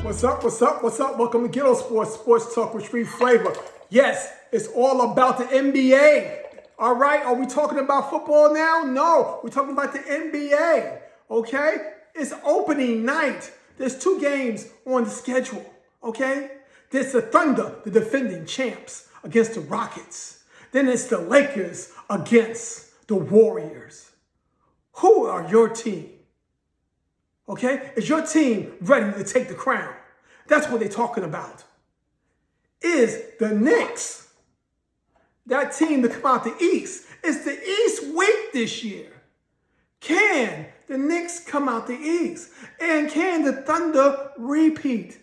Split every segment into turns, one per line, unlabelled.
What's up? What's up? What's up? Welcome to Ghet-To Sports, sports talk with street flavor. Yes, it's all about the NBA. All right? Are we talking about football now? No, we're talking about the NBA. Okay? It's opening night. There's 2 games on the schedule. Okay? There's the Thunder, the defending champs, against the Rockets. Then it's the Lakers against the Warriors. Who are your team? Okay? Is your team ready to take the crown? That's what they're talking about. Is the Knicks, that team to come out the East? It's the East week this year. Can the Knicks come out the East? And can the Thunder repeat?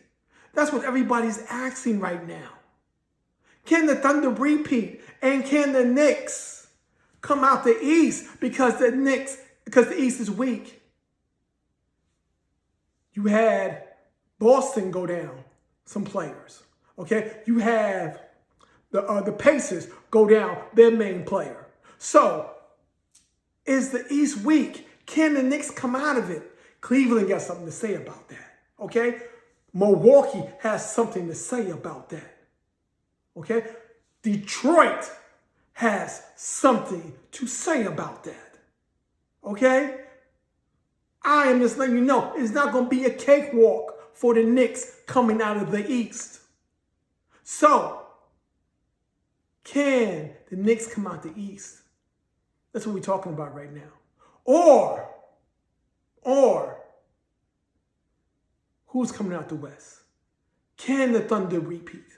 That's what everybody's asking right now. Can the Thunder repeat? And can the Knicks come out the East? Because the East is weak. You had Boston go down some players, okay? You have the Pacers go down their main player. So, is the East weak? Can the Knicks come out of it? Cleveland got something to say about that, okay? Milwaukee has something to say about that, okay? Detroit has something to say about that, okay? I am just letting you know it's not going to be a cakewalk for the Knicks coming out of the East. So, can the Knicks come out the East? That's what we're talking about right now. Or, who's coming out the West? Can the Thunder repeat?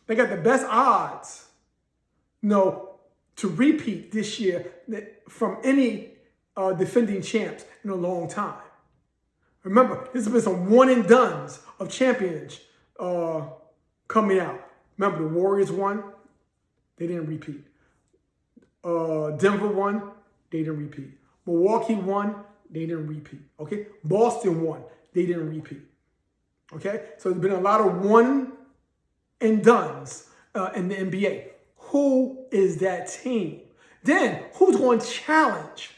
They got the best odds, to repeat this year from any defending champs in a long time. Remember, there's been some one-and-dones of champions coming out. Remember, the Warriors won. They didn't repeat. Denver won. They didn't repeat. Milwaukee won. They didn't repeat. Okay? Boston won. They didn't repeat. Okay? So there's been a lot of one-and-dones in the NBA. Who is that team? Then, who's going to challenge?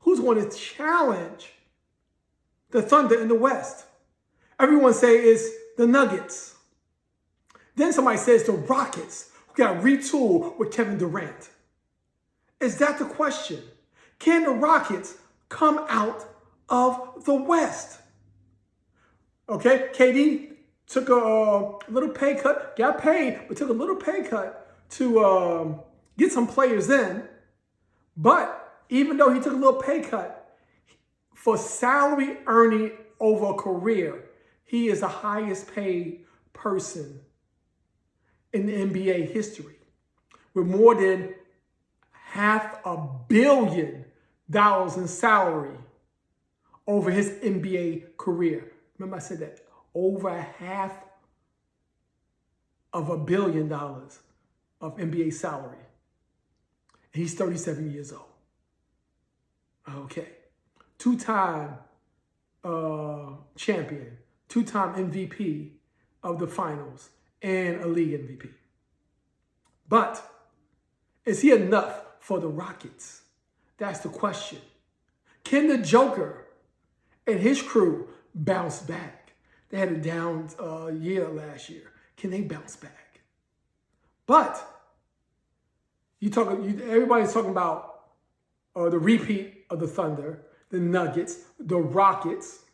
Who's going to challenge the Thunder in the West? Everyone say it's the Nuggets. Then somebody says the Rockets, who got retooled with Kevin Durant. Is that the question? Can the Rockets come out of the West? Okay, KD took a little pay cut, got paid, but took a little pay cut to get some players in. But even though he took a little pay cut, for salary earning over a career, he is the highest paid person in the NBA history, with more than $500 million in salary over his NBA career. Remember I said that, over $500 million of NBA salary. And he's 37 years old. Okay. 2-time champion, 2-time MVP of the finals, and a league MVP. But is he enough for the Rockets? That's the question. Can the Joker and his crew bounce back? They had a down year last year. Can they bounce back? But everybody's talking about the repeat of the Thunder, the Nuggets, the Rockets.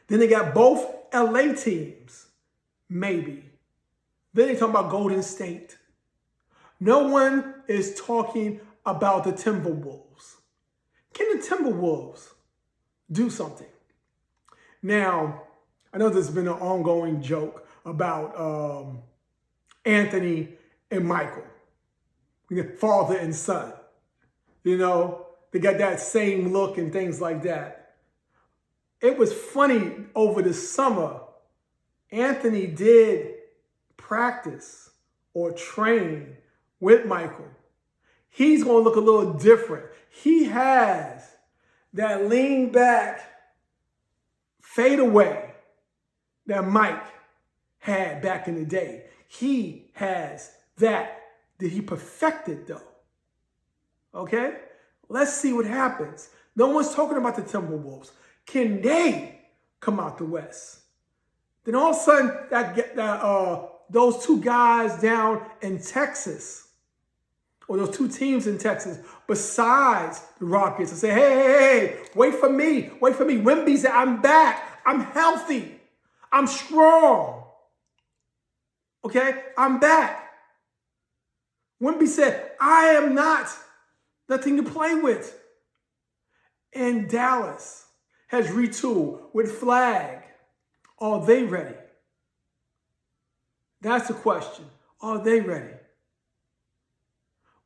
Then they got both LA teams, maybe. Then they talking about Golden State. No one is talking about the Timberwolves. Can the Timberwolves do something? Now, I know there's been an ongoing joke about Anthony and Michael, father and son. They got that same look and things like that. It was funny over the summer. Anthony did practice or train with Michael. He's going to look a little different. He has that lean back, fade away that Mike had back in the day. He has that he perfected though. Okay? Let's see what happens. No one's talking about the Timberwolves. Can they come out the West? Then all of a sudden, those two guys down in Texas, or those two teams in Texas, besides the Rockets, and say, hey, wait for me. Wemby said, I'm back. I'm healthy. I'm strong. Okay? I'm back. Wemby said, I am not nothing to play with. And Dallas has retooled with Flag. Are they ready? That's the question. Are they ready?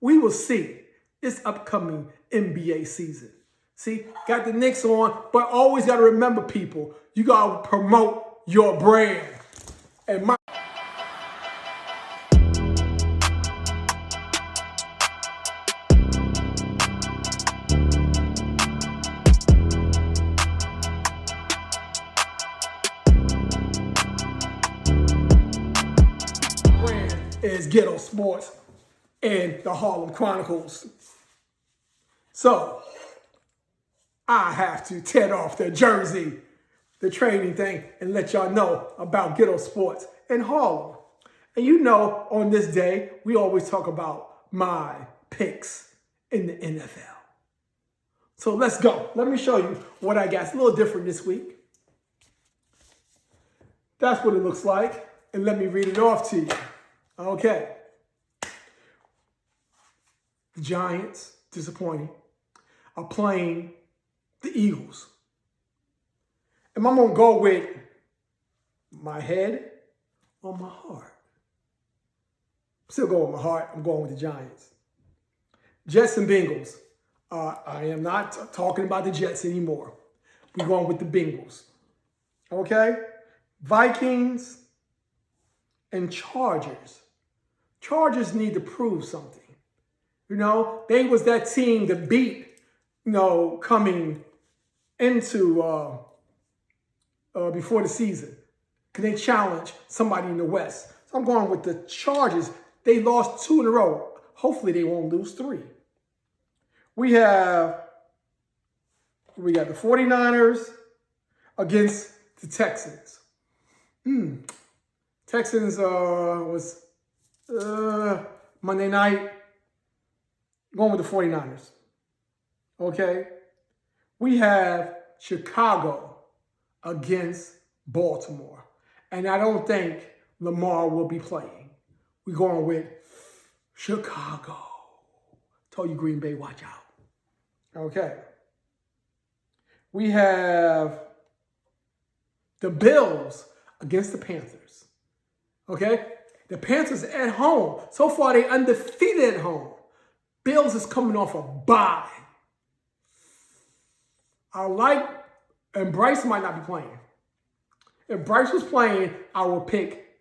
We will see this upcoming NBA season. See, got the Knicks on, but always got to remember, people, you got to promote your brand. And my brand is Ghet-To Sports and the Harlem Chronicles. So, I have to tear off the jersey, the training thing, and let y'all know about Ghet-To Sports in Harlem. And you know, on this day, we always talk about my picks in the NFL. So let's go. Let me show you what I got. It's a little different this week. That's what it looks like. And let me read it off to you. Okay. The Giants, disappointing, are playing the Eagles. And I'm going to go with my head or my heart. Still going with my heart. I'm going with the Giants. Jets and Bengals. I am not talking about the Jets anymore. We're going with the Bengals. Okay? Vikings and Chargers. Chargers need to prove something. You know, they was that team to beat, coming into before the season. Can they challenge somebody in the West? So I'm going with the Chargers. They lost 2 in a row. Hopefully they won't lose 3. We got the 49ers against the Texans. Texans was Monday night. Going with the 49ers. Okay? We have Chicago against Baltimore. And I don't think Lamar will be playing. We're going with Chicago. Told you, Green Bay, watch out. Okay. We have the Bills against the Panthers. Okay? The Panthers at home. So far, they undefeated at home. Bills is coming off a bye. And Bryce might not be playing. If Bryce was playing, I would pick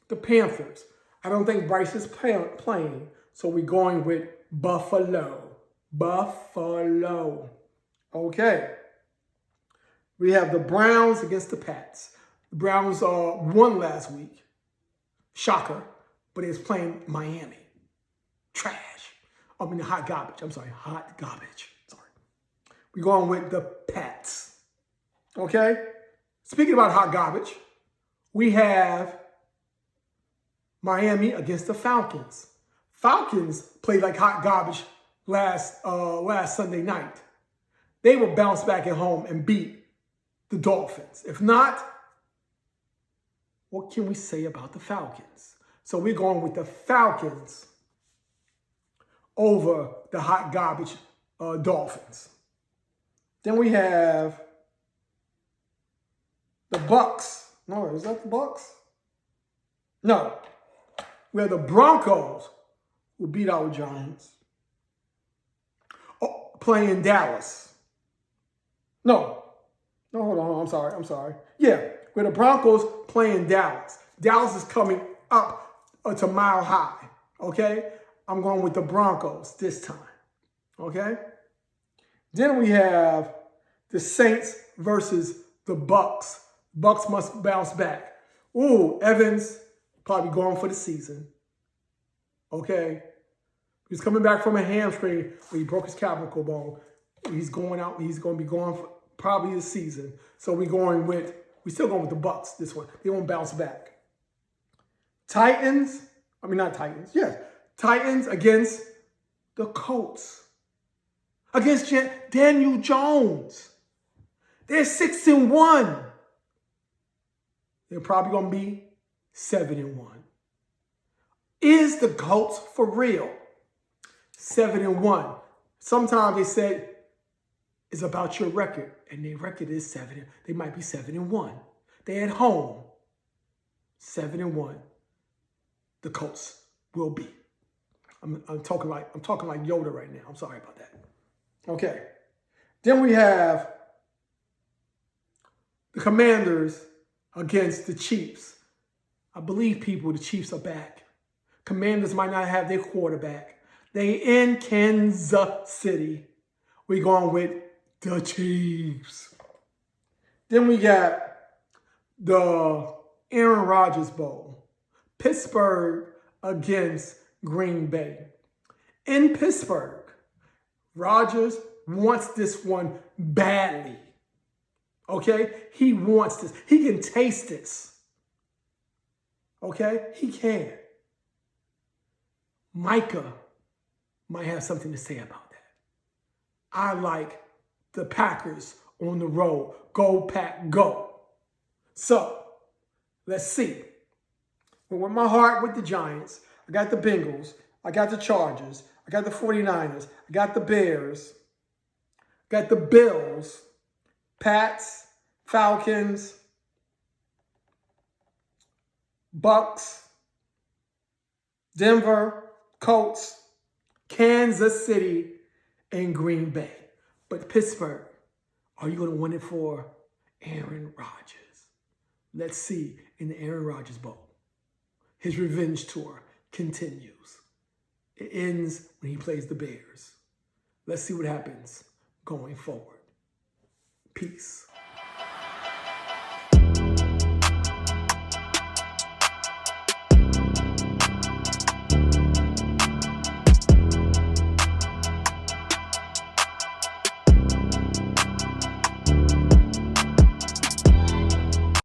the Panthers. I don't think Bryce is playing, so we're going with Buffalo. Buffalo. Okay. We have the Browns against the Pats. The Browns won last week. Shocker. But it's playing Miami. Trash. Hot garbage. I'm sorry, hot garbage. Sorry. We're going with the Pats. Okay? Speaking about hot garbage, we have Miami against the Falcons. Falcons played like hot garbage last Sunday night. They will bounce back at home and beat the Dolphins. If not, what can we say about the Falcons? So we're going with the Falcons over the hot garbage Dolphins. Then we have the Bucks. No, is that the Bucks? No. We have the Broncos, who beat our Giants, playing Dallas. No, hold on. I'm sorry. Yeah, we're the Broncos playing Dallas. Dallas is coming up to Mile High, okay? I'm going with the Broncos this time, okay? Then we have the Saints versus the Bucks. Bucks must bounce back. Ooh, Evans probably going for the season, okay? He's coming back from a hamstring where he broke his clavicle bone. He's going out. He's going to be gone for probably the season. So we're going with We still going with the Bucks this one. They won't bounce back. Titans against the Colts. Against Daniel Jones. They're 6-1. They're probably going to be 7-1. Is the Colts for real? 7-1. Sometimes they say it's about your record, and their record is 7. They might be 7-1. They're at home. 7-1. The Colts will be. I'm talking like Yoda right now. I'm sorry about that. Okay. Then we have the Commanders against the Chiefs. I believe the Chiefs are back. Commanders might not have their quarterback. They in Kansas City. We're going with the Chiefs. Then we got the Aaron Rodgers Bowl. Pittsburgh against Green Bay. In Pittsburgh, Rodgers wants this one badly. Okay? He wants this. He can taste this. Okay? He can. Micah might have something to say about that. I like the Packers on the road. Go, Pack, go. So, let's see. But with my heart with the Giants, I got the Bengals, I got the Chargers, I got the 49ers, I got the Bears, got the Bills, Pats, Falcons, Bucks, Denver, Colts, Kansas City, and Green Bay. But Pittsburgh, are you going to win it for Aaron Rodgers? Let's see in the Aaron Rodgers Bowl. His revenge tour continues. It ends when he plays the Bears. Let's see what happens going forward. Peace.